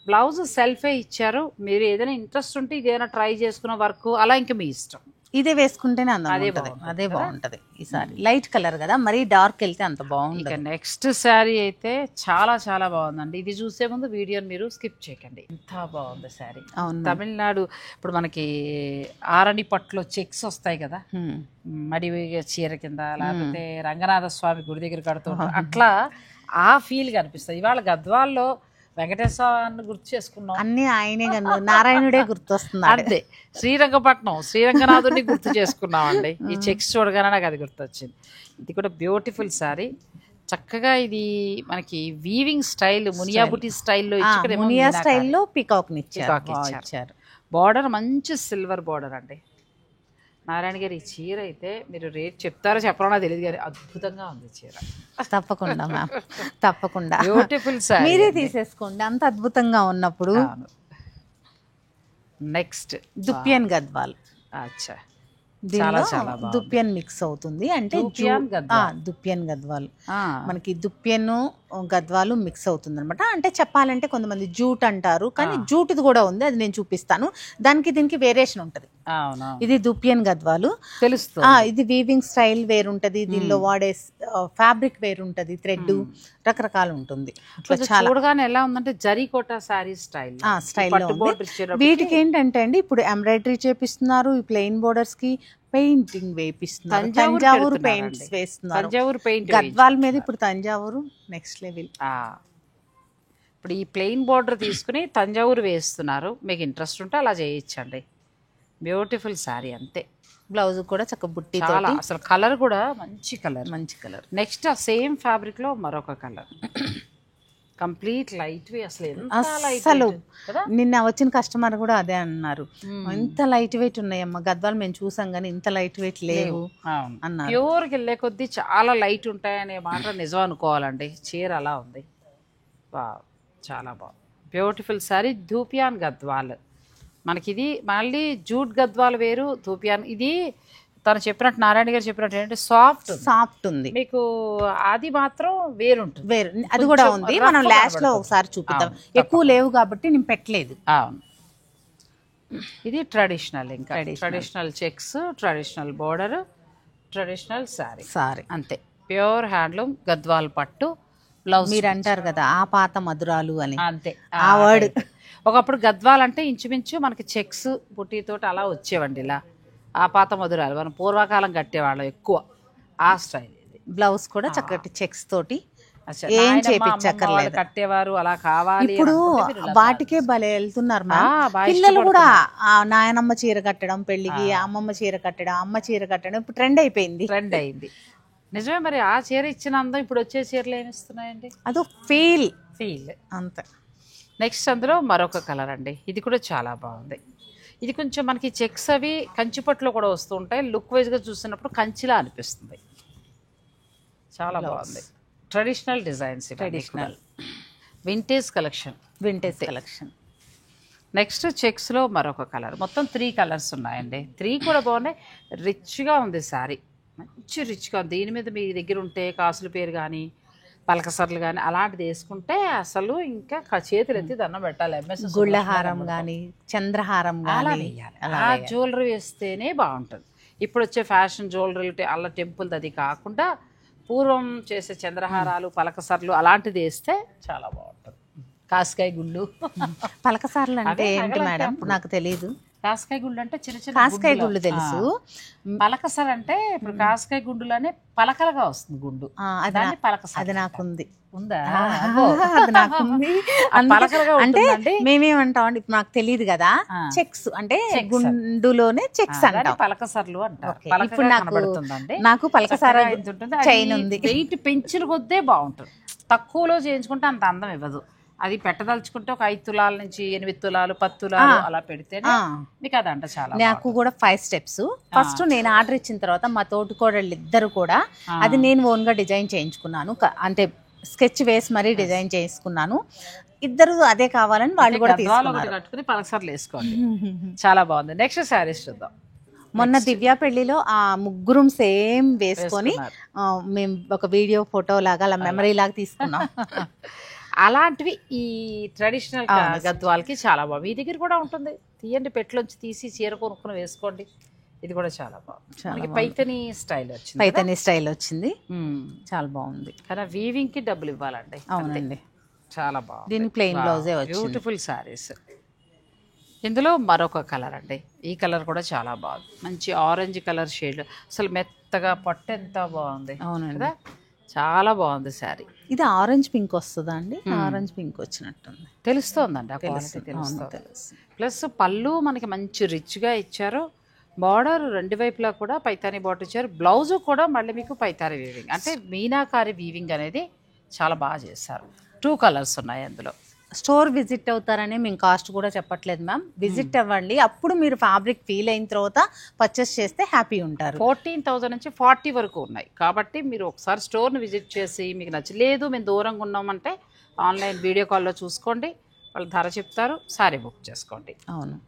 Speaker 1: బ్లౌజ్ సెల్ఫే ఇచ్చారు. మీరు ఏదైనా ఇంట్రెస్ట్ ఉంటే ఇదేదైనా ట్రై చేసుకున్న వర్క్ అలా ఇంకా మీ ఇష్టం.
Speaker 2: ఇదే వేసుకుంటేనే అందంగా ఉంటుంది. అదే బాగుంటది. ఈసారి లైట్ కలర్ కదా, మరీ డార్క్ వెళ్తే అంత బాగుంది.
Speaker 1: ఇక నెక్స్ట్ శారీ అయితే చాలా చాలా బాగుందండి. ఇది చూసే ముందు వీడియోని మీరు స్కిప్ చేయకండి. ఎంత బాగుంది శారీ. తమిళనాడు ఇప్పుడు మనకి ఆరణి పట్టులో చెక్స్ వస్తాయి కదా, మడి చీర కింద, లేకపోతే రంగనాథ స్వామి గుడి దగ్గర కడుతుంటారు, అట్లా ఆ ఫీల్ కనిపిస్తుంది. ఇవాళ గద్వాల్లో వెంకటేశ్వరాన్ని గుర్తు చేసుకున్నాం,
Speaker 2: అన్ని ఆయనే నారాయణుడే గుర్తొస్తున్నాడు.
Speaker 1: అంతే. శ్రీరంగపట్నం శ్రీరంగనాథుడిని గుర్తు చేసుకున్నామండి. ఈ చెక్స్ చూడగానే నాకు అది గుర్తొచ్చింది. ఇది కూడా బ్యూటిఫుల్ శారీ. చక్కగా ఇది మనకి వీవింగ్ స్టైల్ మునియా బుటీ స్టైల్లో
Speaker 2: మునియా స్టైల్లో పీకాక్ ఇచ్చారు.
Speaker 1: బార్డర్ మంచి సిల్వర్ బార్డర్ అండి. నారాయణ గారి ఈ చీర అయితే మీరు రేట్ చెప్తారో చెప్పాలో తెలియదు కానీ అద్భుతంగా ఉంది చీర.
Speaker 2: తప్పకుండా మ్యామ్, తప్పకుండా.
Speaker 1: బ్యూటిఫుల్ సారీ,
Speaker 2: మీరే తీసేసుకోండి అంత అద్భుతంగా ఉన్నప్పుడు.
Speaker 1: నెక్స్ట్
Speaker 2: దుప్పియన్ గద్వాల్.
Speaker 1: అచ్చా,
Speaker 2: దుప్పియన్ మిక్స్ అవుతుంది అంటే దుప్పియన్ గద్వాల్. మనకి దుప్పియన్ గద్వాలు మిక్స్ అవుతుంది అనమాట. అంటే చెప్పాలంటే కొంతమంది జూట్ అంటారు, కానీ జూట్ది కూడా ఉంది, అది నేను చూపిస్తాను. దానికి దీనికి వేరియేషన్ ఉంటది. ఇది దుప్పియన్ గద్వాలు తెలుస్తుంది. ఇది వీవింగ్ స్టైల్ వేరుంటది, దీనిలో వాడే ఫ్యాబ్రిక్ వేరుంటది, థ్రెడ్ రకరకాలు ఉంటుంది.
Speaker 1: చూడగానే ఎలా ఉందంటే జరీకోట సారీ స్టైల్
Speaker 2: స్టైల్లో ఉంది. వీటికి ఏంటంటే అండి ఇప్పుడు ఎంబ్రాయిడరీ చేపిస్తున్నారు, ఈ ప్లెయిన్ బోర్డర్స్ కి పెయింటింగ్ వేపిస్తున్నారు, తంజావూరు పెయింట్స్ వేస్తున్నారు. గద్వాల్ మీద ఇప్పుడు తంజావూరు నెక్స్ట్ లెవెల్.
Speaker 1: ఇప్పుడు ఈ ప్లెయిన్ బోర్డర్ తీసుకుని తంజావూరు వేస్తున్నారు. మీకు ఇంట్రెస్ట్ ఉంటే అలా చేయొచ్చండి. బ్యూటిఫుల్ శారీ అంతే.
Speaker 2: బ్లౌజ్ కూడా చక్క బుట్టి,
Speaker 1: అసలు కలర్ కూడా మంచి కలర్. నెక్స్ట్ ఆ సేమ్ ఫ్యాబ్రిక్ లో మరొక కలర్ కంప్లీట్ లైట్ వెయిట్.
Speaker 2: అసలు నిన్న వచ్చిన కస్టమర్ కూడా అదే అన్నారు, ఇంత లైట్ వెయిట్ ఉన్నాయమ్మా గద్వాలు మేము చూసాం కానీ ఇంత లైట్ వెయిట్ లేవు అన్నారు.
Speaker 1: ప్యూర్కి వెళ్ళే కొద్దీ చాలా లైట్ ఉంటాయనే మాట నిజం అనుకోవాలండి. చీర అలా ఉంది, చాలా బాగుంది. బ్యూటిఫుల్ శారీ. ధూపియాన్ గద్వాల్. మనకి ఇది మళ్ళీ జూట్ గద్వాల్ వేరు, ధూపియాన్. ఇది తను చెప్పినట్టు నారాయణ గారు చెప్పినట్టు ఏంటంటే సాఫ్ట్ ఉంది. మీకు అది మాత్రం వేరుంటుంది,
Speaker 2: వేరు అది కూడా ఉంది. మనం లాస్ట్ లో ఒకసారి చూపిద్దాం, ఎక్కువ లేవు కాబట్టి నేను పెట్టలేదు.
Speaker 1: అవును, ఇది ట్రెడిషనల్. ఇంకా traditional checks, traditional border, traditional sorry అంతే. ప్యూర్ హ్యాండ్లూమ్ గద్వాల్ పట్టు బ్లౌజ్.
Speaker 2: మీరు అంటారు కదా ఆ పాత మధురాలు అని,
Speaker 1: అంతే
Speaker 2: ఆ వర్డ్.
Speaker 1: ఒకప్పుడు గద్వాల్ అంటే ఇంచుమించు మనకి చెక్స్ బుట్టితోటి అలా వచ్చేవండి. ఇలా ఆ పాత మధురాలు మనం పూర్వకాలం కట్టేవాళ్ళం ఎక్కువ, ఆ స్టైల్.
Speaker 2: బ్లౌజ్ కూడా చక్కటి చెక్స్ తోటి ఏం చేపించక్కర్లేదు,
Speaker 1: కట్టేవారు. అలా కావాలి
Speaker 2: ఇప్పుడు వాటికే భలే వెళ్తున్నారు. పిల్లలు కూడా ఆ నాయనమ్మ చీర కట్టడం పెళ్లికి, అమ్మమ్మ చీర కట్టడం, అమ్మ చీర కట్టడం ఇప్పుడు ట్రెండ్ అయింది.
Speaker 1: నిజమే. మరి ఆ చీర ఇచ్చిన అందం ఇప్పుడు వచ్చే చీరలు ఏమిస్తున్నాయండి?
Speaker 2: అదో ఫీల్
Speaker 1: అంతే. నెక్స్ట్ అందులో మరొక కలర్ అండి. ఇది కూడా చాలా బాగుంది. ఇది కొంచెం మనకి చెక్స్ అవి కంచిపట్టులో కూడా వస్తూ ఉంటాయి. లుక్ వైజ్గా చూసినప్పుడు కంచిలా అనిపిస్తుంది. చాలా బాగుంది. Traditional designs, traditional vintage collection. Next చెక్స్లో మరొక కలర్. మొత్తం 3 కలర్స్ ఉన్నాయండి. 3 కూడా బాగున్నాయి. రిచ్గా ఉంది శారీ, మంచి రిచ్గా. దీని మీద మీ దగ్గర ఉంటే కాసుల పేరు కానీ పలకసర్లు కానీ అలాంటిది వేసుకుంటే అసలు ఇంకా చేతులు ఎత్తి దండం పెట్టాలి.
Speaker 2: గుళ్ళహారం కానీ చంద్రహారం కానీ
Speaker 1: ఆ జ్యువెలరీ వేస్తేనే బాగుంటుంది. ఇప్పుడు వచ్చే ఫ్యాషన్ జ్యువెలరీ అలా టెంపుల్ అది కాకుండా పూర్వం చేసే చంద్రహారాలు, పలకసర్లు అలాంటిది వేస్తే చాలా బాగుంటుంది. కాస్కాయ గుళ్ళు
Speaker 2: పలకసార్లు అంటే ఏంటి మేడం? నాకు తెలియదు.
Speaker 1: కాస్కాయ గుళ్ళు అంటే చిన్న చిన్న
Speaker 2: కాస్కాయ
Speaker 1: గుండులు.
Speaker 2: గుళ్ళు తెలుసు.
Speaker 1: పలకసర అంటే ఇప్పుడు కాస్కాయ గుండులోనే పలకలుగా వస్తుంది గుండు, దాన్ని పలకసర.
Speaker 2: అది నాకుంది.
Speaker 1: ఉందా?
Speaker 2: అది నాకుంది.
Speaker 1: పలకలుగా
Speaker 2: అంటే
Speaker 1: ఉంటుందండి.
Speaker 2: మేమేమంటాం అంటే ఇప్పుడు నాకు తెలియదు కదా, చెక్స్ అంటే గుండులోనే చెక్స్ అంటాం,
Speaker 1: పలకసర్లు అంటారు.
Speaker 2: ఓకే.
Speaker 1: పలకగా
Speaker 2: ఇప్పుడు
Speaker 1: కనబడుతుందండి.
Speaker 2: నాకు పలకసార
Speaker 1: చక్కగా ఇంత ఉంటుంది. అది
Speaker 2: చైన్ ఉంది.
Speaker 1: వెయిట్ పెంచిన కొద్దే బాగుంటుంది. తక్కువలో చేయించుకుంటే అంత అందం ఇవ్వదు. అది పెట్టదలుచుకుంటే ఒక 5 తులాల నుంచి 8 తులాలు 10 తులాలు అలా పెడితేనే మీకు అదంట చాలా.
Speaker 2: నాకు కూడా 5 స్టెప్స్. ఫస్ట్ నేను ఆర్డర్ ఇచ్చిన తర్వాత మా తోటికోడళ్ళు ఇద్దరు కూడా అది నేను ఓన్ గా డిజైన్ చేయించుకున్నాను. అంటే స్కెచ్ వేసి మరీ డిజైన్ చేసుకున్నాను. ఇద్దరు అదే కావాలని వాళ్ళు కూడా తీసుకున్నారు.
Speaker 1: కట్టుకుని పలసర్లు వేసుకోండి, చాలా బాగుంది. నెక్స్ట్ శారీస్ చూద్దాం.
Speaker 2: మొన్న దివ్య పెళ్లిలో ఆ ముగ్గురం సేమ్ వేసుకొని మేము ఒక వీడియో ఫోటో లాగా అలా మెమరీ లాగా తీసుకున్నాం.
Speaker 1: అలాంటివి ఈ ట్రెడిషనల్ గద్వాలకి చాలా బాగుంది. మీ దగ్గర కూడా ఉంటుంది, తీయండి, పెట్లోంచి తీసి చీర కొనుక్కుని వేసుకోండి. ఇది కూడా చాలా బాగుంది. పైతని స్టైల్ వచ్చింది,
Speaker 2: పైతని స్టైల్ వచ్చింది, చాలా బాగుంది.
Speaker 1: కానీ వీవింగ్ కి డబ్బులు ఇవ్వాలండి.
Speaker 2: అవునండి,
Speaker 1: చాలా బాగుంది.
Speaker 2: దీనికి ప్లెయిన్ బ్లౌజే వచ్చింది.
Speaker 1: బ్యూటిఫుల్ శారీస్. ఇందులో మరొక కలర్ అండి, ఈ కలర్ కూడా చాలా బాగుంది. మంచి ఆరెంజ్ కలర్ షేడ్, అసలు మెత్తగా పట్టు ఎంత బాగుంది.
Speaker 2: అవునండి,
Speaker 1: చాలా బాగుంది శారీ.
Speaker 2: ఇది ఆరెంజ్ పింక్ వస్తుందా అండి? ఆరెంజ్ పింక్ వచ్చినట్టుంది,
Speaker 1: తెలుస్తోందండి, ప్లస్ పళ్ళు మనకి మంచి రిచ్గా ఇచ్చారు. బార్డర్ రెండు వైపులా కూడా పైతాని బార్డర్ ఇచ్చారు. బ్లౌజ్ కూడా మళ్ళీ మీకు పైతాని వీవింగ్, అంటే మీనాకారి వీవింగ్ అనేది చాలా బాగా చేశారు. 2 కలర్స్ ఉన్నాయి అందులో.
Speaker 2: స్టోర్ విజిట్ అవుతారని మేము కాస్ట్ కూడా చెప్పట్లేదు మ్యామ్, విజిట్ అవ్వండి. అప్పుడు మీరు ఫ్యాబ్రిక్ ఫీల్ అయిన తర్వాత పర్చేస్ చేస్తే హ్యాపీ ఉంటారు.
Speaker 1: 14,000 నుంచి 40 వరకు ఉన్నాయి. కాబట్టి మీరు ఒకసారి స్టోర్ని విజిట్ చేసి మీకు నచ్చలేదు, మేము దూరంగా ఉన్నామంటే ఆన్లైన్ వీడియో కాల్లో చూసుకోండి, వాళ్ళు ధర చెప్తారు, సారీ బుక్ చేసుకోండి.
Speaker 2: అవును,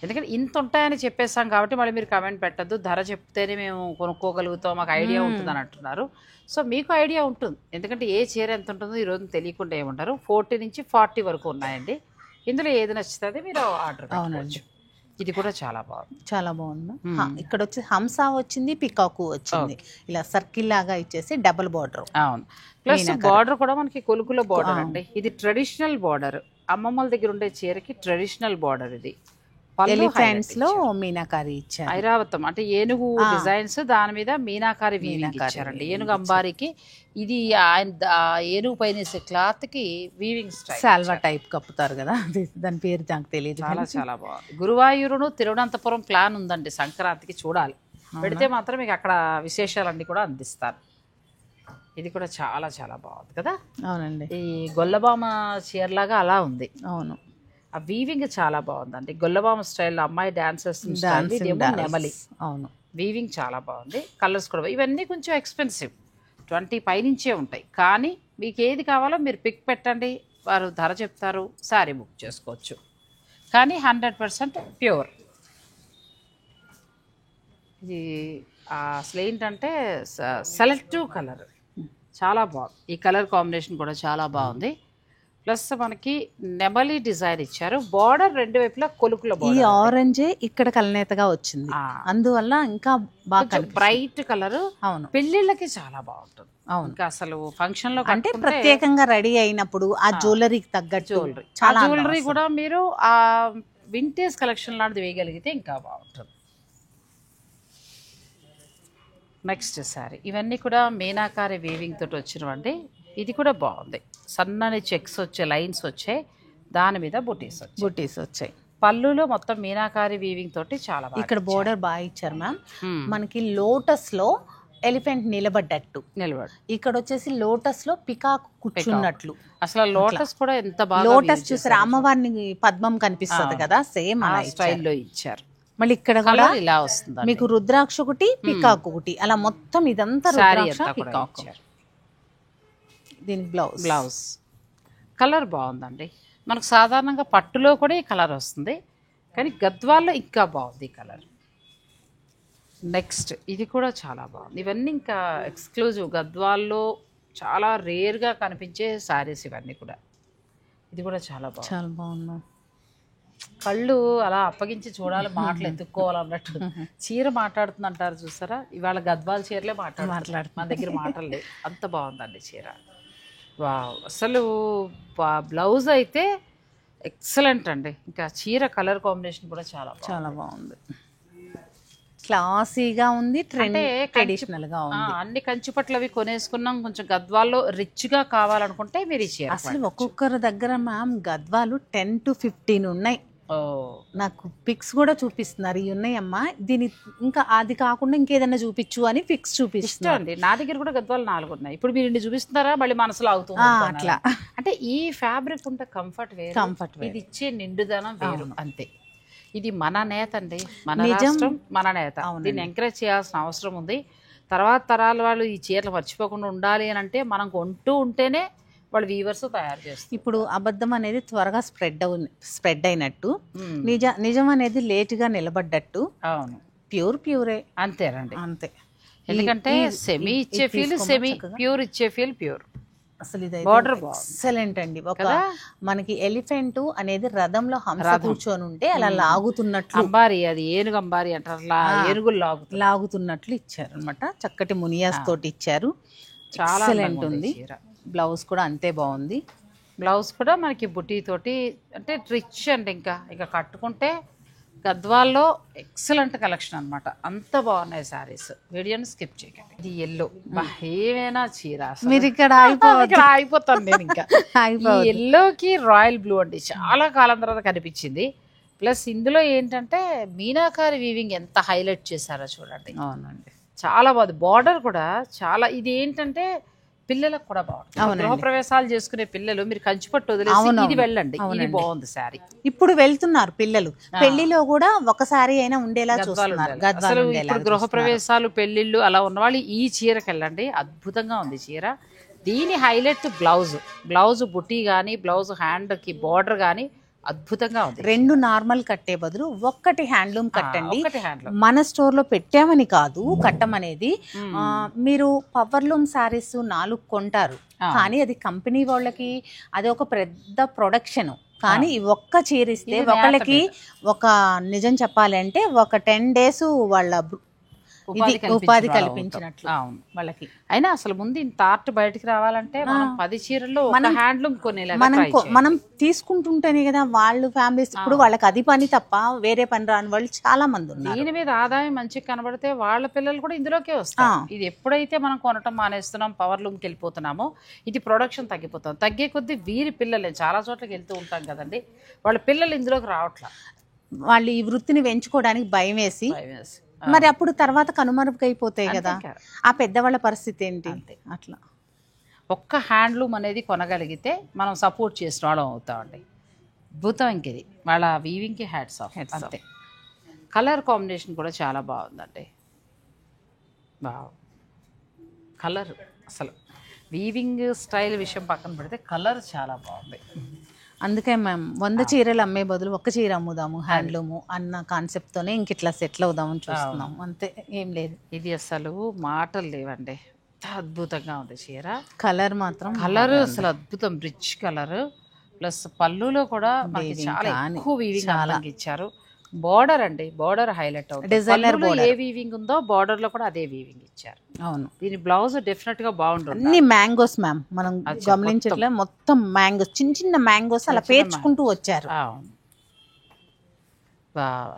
Speaker 1: ఎందుకంటే ఇంత ఉంటాయని చెప్పేసాం కాబట్టి మళ్ళీ మీరు కమెంట్ పెట్టద్దు, ధర చెప్తేనే మేము కొనుక్కోగలుగుతాం, మాకు ఐడియా ఉంటుందని అంటున్నారు. సో మీకు ఐడియా ఉంటుంది, ఎందుకంటే ఏ చీర ఎంత ఉంటుందో ఈరోజు తెలియకుండా ఏముంటారు. 40 నుంచి 40 వరకు ఉన్నాయండి. ఇందులో ఏది నచ్చుతుంది మీరు ఆర్డర్ పెట్టుకోవచ్చు. ఇది కూడా చాలా బాగుంది,
Speaker 2: చాలా బాగుంది. ఇక్కడ వచ్చి హంస వచ్చింది, పికాకు వచ్చింది, ఇలా సర్కిల్ లాగా ఇచ్చేసి డబుల్ బార్డర్.
Speaker 1: అవును, ప్లస్ బార్డర్ కూడా మనకి కొలుకుల బార్డర్ అండి. ఇది ట్రెడిషనల్ బార్డర్, అమ్మమ్మల దగ్గర ఉండే చీరకి ట్రెడిషనల్ బార్డర్. ఇది
Speaker 2: ఎలిఫెంట్స్ లో మీనాకారి ఇచ్చారు,
Speaker 1: ఐరావతం అంటే ఏనుగు డిజైన్స్, దాని మీద మీనాకారి వీవింగ్ ఇచ్చారండి. ఏనుగు అంబారికి ఇది ఏనుగు పైన క్లాత్ కి వీవింగ్ స్టైల్,
Speaker 2: సాల్వా టైప్ కప్పుతారు కదా, దాని పేరు నాకు తెలియదు.
Speaker 1: చాలా చాలా బాగుంది. గురువాయూరును తిరువనంతపురం ప్లాన్ ఉందండి, సంక్రాంతికి చూడాలి, పెడితే మాత్రం మీకు అక్కడ విశేషాలన్నీ కూడా అందిస్తారు. ఇది కూడా చాలా చాలా బాగుంది కదా.
Speaker 2: అవునండి,
Speaker 1: ఈ గొల్లబామ చీరలాగా అలా ఉంది.
Speaker 2: అవును,
Speaker 1: ఆ వీవింగ్ చాలా బాగుందండి, గొల్లబామ స్టైల్ అమ్మాయి డాన్సర్స్ నెమలి.
Speaker 2: అవును,
Speaker 1: వీవింగ్ చాలా బాగుంది. కలర్స్ కూడా ఇవన్నీ కొంచెం ఎక్స్పెన్సివ్, 20 పైనుంచే ఉంటాయి. కానీ మీకు ఏది కావాలో మీరు పిక్ పెట్టండి, వారు ధర చెప్తారు, శారీ బుక్ చేసుకోవచ్చు. కానీ 100% ప్యూర్. ఇది అసలు ఏంటంటే సెలెక్టివ్ కలర్, చాలా బాగుంది. ఈ కలర్ కాంబినేషన్ కూడా చాలా బాగుంది. ప్లస్ మనకి నెమలి డిజైన్ ఇచ్చారు, బార్డర్ రెండు వైపులా కొలుకుల బార్డర్.
Speaker 2: ఈ ఆరెంజే ఇక్కడ కలనేతగా వచ్చింది, అందువల్ల ఇంకా బాగా
Speaker 1: బ్రైట్ కలర్.
Speaker 2: అవును,
Speaker 1: పెళ్లిళ్ళకి చాలా బాగుంటుంది.
Speaker 2: అవును,
Speaker 1: ఇంకా అసలు ఫంక్షన్ లో
Speaker 2: అంటే ప్రత్యేకంగా రెడీ అయినప్పుడు ఆ జ్యువెలరీకి తగ్గట్టు
Speaker 1: జ్యువెలరీ, చాలా జ్యువెలరీ కూడా మీరు ఆ వింటేజ్ కలెక్షన్ లాంటిది వేయగలిగితే ఇంకా బాగుంటుంది. నెక్స్ట్ శారీ, ఇవన్నీ కూడా మీనాకారి వీవింగ్ తోటి వచ్చినవండి. ఇది కూడా బాగుంది, సన్నని చెక్స్ వచ్చే లైన్స్ వచ్చాయి, దాని మీద బుటీస్ వచ్చాయి. పళ్ళులో మొత్తం మీనాకారి వీవింగ్ తోటి చాలా బాగా.
Speaker 2: ఇక్కడ బోర్డర్ బాగా ఇచ్చారు మ్యామ్. మనకి లోటస్ లో ఎలిఫెంట్ నిలబడ్డట్టు, ఇక్కడ వచ్చేసి లోటస్ లో పికాక్ కూర్చున్నట్లు.
Speaker 1: అసలు లోటస్ కూడా ఎంత బాగా,
Speaker 2: లోటస్ చూసారు, అమ్మవారిని పద్మం కనిపిస్తుంది కదా, సేమ్ అలా
Speaker 1: స్టైల్లో ఇచ్చారు.
Speaker 2: మళ్ళీ ఇక్కడ కూడా
Speaker 1: ఇలా వస్తుంది
Speaker 2: మీకు రుద్రాక్ష ఒకటి, పికాక్ ఒకటి, అలా మొత్తం ఇదంతా రుద్రాక్ష పికాక్. దీనికి బ్లౌజ్
Speaker 1: కలర్ బాగుందండి. మనకు సాధారణంగా పట్టులో కూడా ఈ కలర్ వస్తుంది, కానీ గద్వాల్లో ఇంకా బాగుంది ఈ కలర్. నెక్స్ట్ ఇది కూడా చాలా బాగుంది. ఇవన్నీ ఇంకా ఎక్స్క్లూజివ్, గద్వాల్లో చాలా రేర్గా కనిపించే శారీస్ ఇవన్నీ కూడా. ఇది కూడా చాలా బాగుంది. కళ్ళు అలా అప్పగించి చూడాలి, మాటలు ఎత్తుక్కోవాలన్నట్టు. చీర మాట్లాడుతుంది అంటారు చూసారా, ఇవాళ గద్వాల చీరలే మాట్లాడు, మన దగ్గర మాటలు లేవు, అంత బాగుందండి చీర. వావ్, అసలు బ్లౌజ్ అయితే ఎక్సలెంట్ అండి. ఇంకా చీర కలర్ కాంబినేషన్ కూడా
Speaker 2: చాలా బాగుంది, క్లాసీగా ఉంది, ట్రెడిషనల్ గా ఉంది.
Speaker 1: అన్ని కంచిపట్లు అవి కొనేసుకున్నాం, కొంచెం గద్వాల్లో రిచ్ గా కావాలనుకుంటే మీరు ఈ చీర.
Speaker 2: అసలు ఒక్కొక్కరి దగ్గర మ్యామ్ గద్వాలు 10 to 15 ఉన్నాయి. నాకు పిక్స్ కూడా చూపిస్తున్నారు, ఇవి ఉన్నాయమ్మా, దీని ఇంకా అది కాకుండా ఇంకేదైనా చూపించు అని పిక్స్ చూపిస్తున్నారు
Speaker 1: అండి. నా దగ్గర కూడా గద్వాలు 4 ఉన్నాయి. ఇప్పుడు మీరు ఇన్ని చూపిస్తున్నారా, మళ్ళీ మనసులో అవుతుంది
Speaker 2: అట్లా.
Speaker 1: అంటే ఈ ఫ్యాబ్రిక్ ఉంటే కంఫర్ట్ వేరు, ఇది ఇచ్చే నిండుదనం వేరు అంతే. ఇది మన నేత అండి, మన రాష్ట్రం, మన నేత. దీన్ని ఎంకరేజ్ చేయాల్సిన అవసరం ఉంది. తర్వాత తరాల వాళ్ళు ఈ చీరలు మర్చిపోకుండా ఉండాలి అని అంటే మనం కొంటూ ఉంటేనే వాళ్ళు వీవర్స్ తయారు చేస్తారు.
Speaker 2: ఇప్పుడు అబద్ధం అనేది త్వరగా స్ప్రెడ్ అయినట్టు, నిజం అనేది లేటుగా నిలబడ్డట్టు.
Speaker 1: అవును,
Speaker 2: ప్యూరే
Speaker 1: అంతేనండి,
Speaker 2: అంతే.
Speaker 1: ఎందుకంటే సెమీ ఇచ్చే ఫీల్ సెమీ, ప్యూర్ ఇచ్చే ఫీల్ ప్యూర్.
Speaker 2: అసలు ఇది ఎక్సలెంట్ అండి. ఒక మనకి ఎలిఫెంట్ అనేది రథంలో హంస కూర్చొని ఉంటే అలా లాగుతున్నట్లు,
Speaker 1: అంబారి, అది ఏనుగు అంబారి అంటారు, ఏనుగులు
Speaker 2: లాగుతున్నట్లు ఇచ్చారు అనమాట. చక్కటి మునియాస్ తోటి ఇచ్చారు, చాలా ఎక్సలెంట్ ఉంది. బ్లౌజ్ కూడా అంతే బాగుంది.
Speaker 1: బ్లౌజ్ కూడా మనకి బుటీ తోటి అంటే రిచ్ అండి. ఇంకా కట్టుకుంటే గద్వాల్లో ఎక్సలెంట్ కలెక్షన్ అనమాట, అంత బాగున్నాయి శారీస్. వీడియోని స్కిప్ చేయకండి. ఇది ఎల్లో, ఏమైనా చీర,
Speaker 2: మీరు ఇక్కడ
Speaker 1: అయిపోతాను నేను. ఇంకా ఈ ఎల్లోకి రాయల్ బ్లూ అండి, చాలా కాలం తర్వాత కనిపించింది. ప్లస్ ఇందులో ఏంటంటే మీనాకారి వీవింగ్ ఎంత హైలైట్ చేశారో చూడండి.
Speaker 2: అవునండి,
Speaker 1: చాలా బాగుంది. బార్డర్ కూడా చాలా, ఇది ఏంటంటే పిల్లలకు కూడా బాగుంటుంది. గృహప్రవేశాలు చేసుకునే పిల్లలు మీరు కంచిపట్టు వదిలేసి ఇది వెళ్ళండి, ఇది బాగుంది శారీ.
Speaker 2: ఇప్పుడు వెళ్తున్నారు పిల్లలు, పెళ్లిలో కూడా ఒకసారి అయినా ఉండేలా చూస్తున్నారు.
Speaker 1: అసలు ఇప్పుడు గృహప్రవేశాలు, పెళ్లిళ్ళు అలా ఉన్నవాళ్ళు ఈ చీరకి వెళ్ళండి, అద్భుతంగా ఉంది చీర. దీని హైలైట్ బ్లౌజ్ బుటీ కానీ, బ్లౌజ్ హ్యాండ్ కి బార్డర్ కానీ అద్భుతంగా ఉంది.
Speaker 2: 2 నార్మల్ కట్టే బదులు ఒక్కటి హ్యాండ్లూమ్ కట్టండి. మన స్టోర్ లో పెట్టామని కాదు కట్టమనేది. మీరు పవర్లూమ్ శారీస్ 4 కొంటారు, కానీ అది కంపెనీ వాళ్ళకి అది ఒక పెద్ద ప్రొడక్షన్. కానీ ఒక్క చీర ఇస్తే ఒకళ్ళకి, ఒక నిజం చెప్పాలి అంటే ఒక 10 days వాళ్ళ ఉపాధి కల్పించినట్లు వాళ్ళకి.
Speaker 1: అయినా అసలు ముందు ఇంత ఆర్ట్ బయటకు రావాలంటే 10 చీరల్లో హ్యాండ్లూమ్ కొనేలా
Speaker 2: మనం తీసుకుంటుంటేనే కదా వాళ్ళు ఫ్యామిలీస్. ఇప్పుడు వాళ్ళకి అది పని తప్ప వేరే పని రాని వాళ్ళు చాలా మంది ఉన్నారు.
Speaker 1: దీని మీద ఆదాయం మంచిగా కనబడితే వాళ్ళ పిల్లలు కూడా ఇందులోకే వస్తారు. ఇది ఎప్పుడైతే మనం కొనటం మానేస్తున్నాం, పవర్ లూమ్కి వెళ్ళిపోతున్నామో, ఇది ప్రొడక్షన్ తగ్గిపోతాం. తగ్గే కొద్దీ వీరి పిల్లలే చాలా చోట్లకి వెళ్తూ ఉంటాం కదండి, వాళ్ళ పిల్లలు ఇందులోకి రావట్లా.
Speaker 2: వాళ్ళు ఈ వృత్తిని పెంచుకోవడానికి భయం వేసి మరి అప్పుడు తర్వాత కనుమరుగైపోతాయి కదా, ఆ పెద్దవాళ్ళ పరిస్థితి ఏంటి? అట్లా
Speaker 1: ఒక్క హ్యాండ్లూమ్ అనేది కొనగలిగితే మనం సపోర్ట్ చేసిన వాళ్ళం అవుతామండి. అద్భుతం. ఇంకది వాళ్ళ వీవింగ్కి హ్యాట్స్ ఆఫ్. అంతే. కలర్ కాంబినేషన్ కూడా చాలా బాగుందండి. కలర్ అసలు వీవింగ్ స్టైల్ విషయం పక్కన పెడితే కలర్ చాలా బాగుంది.
Speaker 2: అందుకే మేము 100 చీరలు అమ్మే బదులు ఒక్క చీర అమ్ముదాము హ్యాండ్లూము అన్న కాన్సెప్ట్తోనే ఇంక ఇట్లా సెటిల్ అవుదామని చూస్తున్నాము, అంతే, ఏం లేదు.
Speaker 1: ఇది అసలు మాటలు లేవండి, అద్భుతంగా ఉంది చీర.
Speaker 2: కలర్ మాత్రం
Speaker 1: అసలు అద్భుతం, రిచ్ కలర్. ప్లస్ పళ్ళులో కూడా మనకి చాలా ఎక్కువ వీవింగ్ ఇచ్చారు. బార్డర్ అండి, బార్డర్ హైలైట్ అవుతుంది. డిజైనర్ ఏ వీవింగ్ ఉందో బార్డర్ లో కూడా అదే వీవింగ్ ఇచ్చారు.
Speaker 2: అవును,
Speaker 1: దీని బ్లౌజ్ డెఫినెట్ గా బాగుంటుంది.
Speaker 2: అన్ని మ్యాంగోస్ మ్యామ్, మనం గమనించట్లే, మొత్తం మ్యాంగోస్, చిన్న చిన్న మ్యాంగోస్ అలా పేర్చుకుంటూ వచ్చారు.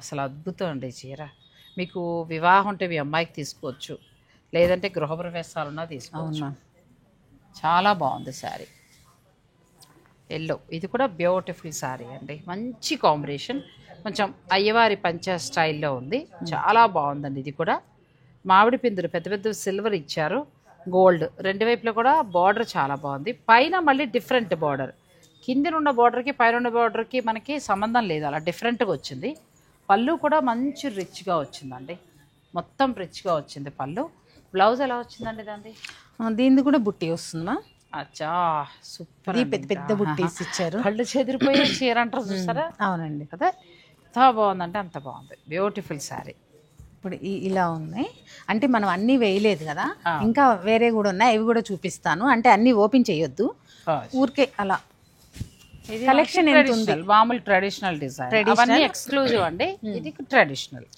Speaker 1: అసలు అద్భుతం అండి చీర. మీకు వివాహం ఉంటే మీ అమ్మాయికి తీసుకోవచ్చు, లేదంటే గృహప్రవేశాలున్నా తీసుకోవచ్చు. చాలా బాగుంది శారీ. ఎల్లో, ఇది కూడా బ్యూటిఫుల్ శారీ అండి, మంచి కాంబినేషన్. కొంచెం అయ్యవారి పంచ స్టైల్లో ఉంది, చాలా బాగుందండి. ఇది కూడా మామిడి పిందులు పెద్ద పెద్ద సిల్వర్ ఇచ్చారు, గోల్డ్ రెండు వైపులో కూడా బార్డర్ చాలా బాగుంది. పైన మళ్ళీ డిఫరెంట్ బార్డర్, కిందనున్న బార్డర్కి పైన బార్డర్కి మనకి సంబంధం లేదు, అలా డిఫరెంట్గా వచ్చింది. పళ్ళు కూడా మంచి రిచ్గా వచ్చిందండి, మొత్తం రిచ్గా వచ్చింది పళ్ళు. బ్లౌజ్ ఎలా వచ్చిందండి దాన్ని?
Speaker 2: దీన్ని కూడా బుట్టి వస్తుందా?
Speaker 1: అచ్చా, సూపర్.
Speaker 2: పెద్ద పెద్ద బుట్టీస్ ఇచ్చారు,
Speaker 1: కళ్ళు చెదిరిపోయే చీర అంటారు చూస్తారా?
Speaker 2: అవునండి,
Speaker 1: అదే ఎంత బాగుందంటే అంత బాగుంది, బ్యూటిఫుల్ శారీ.
Speaker 2: ఇప్పుడు ఇలా ఉన్నాయి అంటే మనం అన్నీ వేయలేదు కదా, ఇంకా వేరే కూడా ఉన్నాయి, అవి కూడా చూపిస్తాను. అంటే అన్నీ ఓపెన్ చేయొద్దు, ఊరికే అలా. కలెక్షన్ ఎంత ఉంది?
Speaker 1: మామూలు ట్రెడిషనల్ డిజైన్, అవన్నీ ఎక్స్క్లూజివ్ అండి. ఇది ట్రెడిషనల్.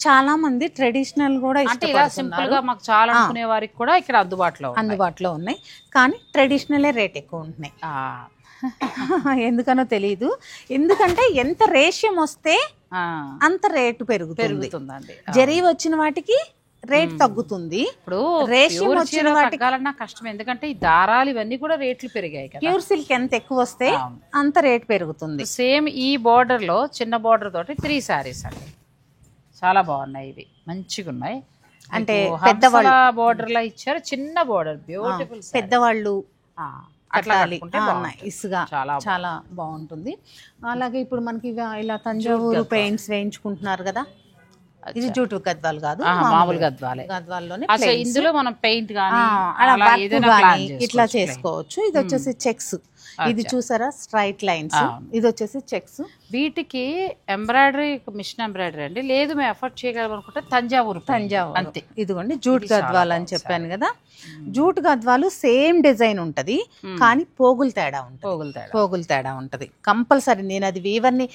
Speaker 2: చాలా మంది ట్రెడిషనల్ కూడా
Speaker 1: ఇష్టపడుతున్నారు, సింపుల్ గా మాకు చాలా అనుకునే వారికి కూడా ఇక్కడ అందుబాటులో
Speaker 2: ఉన్నాయి. కానీ ట్రెడిషనలే రేట్ ఎక్కువ ఉంటున్నాయి. ఎందుకనో తెలియదు. ఎందుకంటే ఎంత రేషియం వస్తే అంత రేటు
Speaker 1: పెరుగుతుందండి.
Speaker 2: జరీ వచ్చిన వాటికి రేట్ తగ్గుతుంది.
Speaker 1: ఇప్పుడు
Speaker 2: రేషియం వచ్చిన వాటికి
Speaker 1: తగ్గాలన్నా కష్టం, ఎందుకంటే ఈ దారాలు ఇవన్నీ కూడా రేట్లు పెరిగాయి కదా.
Speaker 2: ప్యూర్ సిల్క్ ఎంత ఎక్కువ వస్తే అంత రేట్ పెరుగుతుంది.
Speaker 1: సేమ్ ఈ బోర్డర్ లో చిన్న బోర్డర్ తోటి 3 శారీస్ అండి, చాలా బాగున్నాయి. ఇవి మంచిగా ఉన్నాయి.
Speaker 2: అంటే
Speaker 1: పెద్దవాళ్ళ బోర్డర్ లో ఇచ్చారు, చిన్న బోర్డర్, బ్యూటిఫుల్.
Speaker 2: పెద్దవాళ్ళు
Speaker 1: అట్లా
Speaker 2: ఇసుగా చాలా బాగుంటుంది. అలాగే ఇప్పుడు మనకి ఇలా తంజావూరు పెయింట్స్ వేయించుకుంటున్నారు కదా, ఇది జూటు గద్వాలు కాదు,
Speaker 1: మామూలు గద్వాలే.
Speaker 2: గద్వాల్లోనే
Speaker 1: ఇందులో మనం పెయింట్
Speaker 2: ఇట్లా చేసుకోవచ్చు. ఇది వచ్చేసి చెక్స్, ఇది చూసారా స్ట్రైట్ లైన్స్, ఇది వచ్చేసి చెక్స్.
Speaker 1: వీటికి ఎంబ్రాయిడరీ, మిషన్ ఎంబ్రాయిడరీ అండి. లేదు మేము ఎఫర్ట్ చేయగలం అనుకుంటే తంజావూరు
Speaker 2: అంతే. ఇదిగోండి జూట్ గద్వాలు అని చెప్పాను కదా. జూట్ గద్వాలు సేమ్ డిజైన్ ఉంటది, కానీ పోగులు తేడా ఉంటది కంపల్సరీ. నేను అది వీవర్ని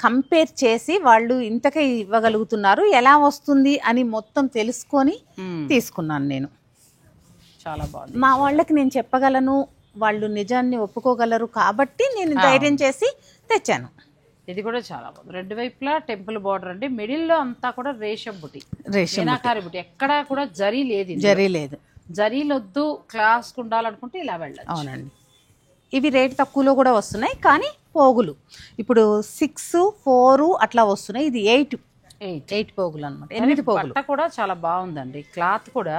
Speaker 2: కంపేర్ చేసి వాళ్ళు ఇంతకే ఇవ్వగలుగుతున్నారు, ఎలా వస్తుంది అని మొత్తం తెలుసుకొని తీసుకున్నాను నేను.
Speaker 1: చాలా బాగుంది.
Speaker 2: మా వాళ్ళకి నేను చెప్పగలను, వాళ్ళు నిజాన్ని ఒప్పుకోగలరు కాబట్టి నేను ధైర్యం చేసి తెచ్చాను.
Speaker 1: ఇది కూడా చాలా బాగుంది. 2 వైపులా టెంపుల్ బార్డర్ అండి. మిడిల్ లో అంతా కూడా రేషం బుటి, బుటి, ఎక్కడా కూడా జరీ లేదు. జరీలొద్దు, క్లాస్ ఉండాలనుకుంటే ఇలా వెళ్ళాలి.
Speaker 2: అవునండి. ఇవి రేట్ తక్కువలో కూడా వస్తున్నాయి, కానీ పోగులు ఇప్పుడు 6, 4 అట్లా వస్తున్నాయి. ఇది 8 పోగులు అనమాట. 8 పోగులు.
Speaker 1: బట్ట కూడా చాలా బాగుందండి, క్లాత్ కూడా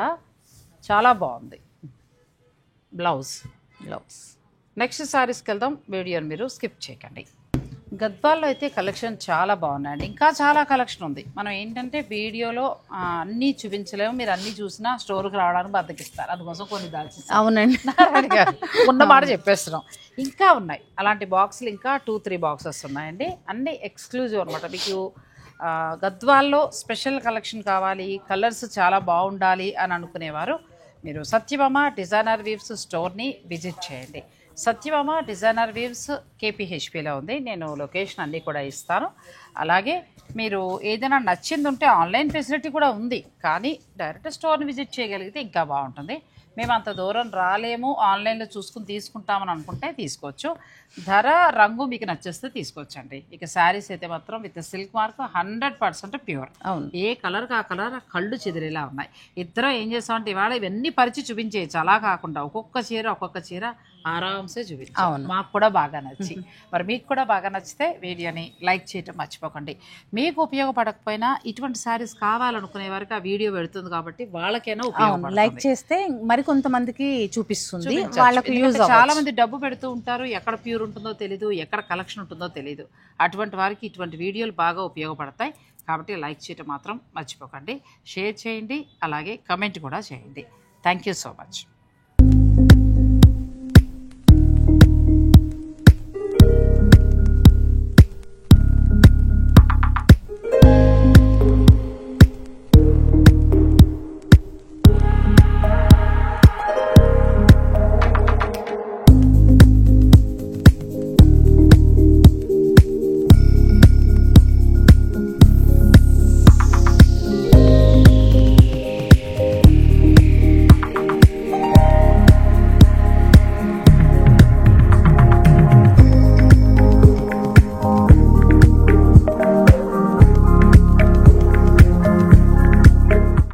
Speaker 1: చాలా బాగుంది. బ్లౌజ్ నెక్స్ట్ సారీస్కి వెళ్దాం. వీడియోని మీరు స్కిప్ చేయకండి. గద్వాల్లో అయితే కలెక్షన్ చాలా బాగున్నాయండి, ఇంకా చాలా కలెక్షన్ ఉంది. మనం ఏంటంటే వీడియోలో అన్నీ చూపించలేము, మీరు అన్నీ చూసినా స్టోర్కి రావడానికి బద్దకిస్తారు, అందుకోసం కొన్ని దాల్చి.
Speaker 2: అవునండి,
Speaker 1: ఉన్న మాట చెప్పేస్తున్నాం. ఇంకా ఉన్నాయి అలాంటి బాక్సులు, ఇంకా 2-3 బాక్సెస్ ఉన్నాయండి. అన్నీ ఎక్స్క్లూజివ్ అనమాట. మీకు గద్వాల్లో స్పెషల్ కలెక్షన్ కావాలి, కలర్స్ చాలా బాగుండాలి అని అనుకునేవారు మీరు సత్యభామ డిజైనర్ వీవ్స్ స్టోర్ని విజిట్ చేయండి. సత్యభామ డిజైనర్ వీవ్స్ KPHPలో ఉంది. నేను లొకేషన్ అన్నీ కూడా ఇస్తాను. అలాగే మీరు ఏదైనా నచ్చింది ఉంటే ఆన్లైన్ ఫెసిలిటీ కూడా ఉంది, కానీ డైరెక్ట్ స్టోర్ని విజిట్ చేయగలిగితే ఇంకా బాగుంటుంది. మేము అంత దూరం రాలేము, ఆన్లైన్లో చూసుకుని తీసుకుంటామని అనుకుంటే తీసుకోవచ్చు. ధర, రంగు మీకు నచ్చేస్తే తీసుకోవచ్చండి. ఇక శారీస్ అయితే మాత్రం విత్ సిల్క్ మార్క్ 100% ప్యూర్.
Speaker 2: అవును,
Speaker 1: ఏ కలర్కి ఆ కలర్ కళ్ళు చెదిరేలా ఉన్నాయి. ఇద్దరం ఏం చేస్తామంటే ఇవాళ ఇవన్నీ పరిచి చూపించేయచ్చు, అలా కాకుండా ఒక్కొక్క చీర ఆరాంసే చూపించాం. మాకు కూడా బాగా నచ్చి, మరి మీకు కూడా బాగా నచ్చితే వీడియోని లైక్ చేయటం మర్చిపోకండి. మీకు ఉపయోగపడకపోయినా ఇటువంటి శారీస్ కావాలనుకునే వారికి ఆ వీడియో పెడుతుంది కాబట్టి వాళ్ళకైనా ఉపయోగపడుతుంది.
Speaker 2: లైక్ చేస్తే మరి కొంతమందికి చూపిస్తుంది, వాళ్ళకి యూజ్.
Speaker 1: చాలా మంది డబ్బు పెడుతూ ఉంటారు, ఎక్కడ ప్యూర్ ఉంటుందో తెలీదు, ఎక్కడ కలెక్షన్ ఉంటుందో తెలీదు. అటువంటి వారికి ఇటువంటి వీడియోలు బాగా ఉపయోగపడతాయి కాబట్టి లైక్ చేయటం మాత్రం మర్చిపోకండి. షేర్ చేయండి, అలాగే కమెంట్ కూడా చేయండి. Thank you so much.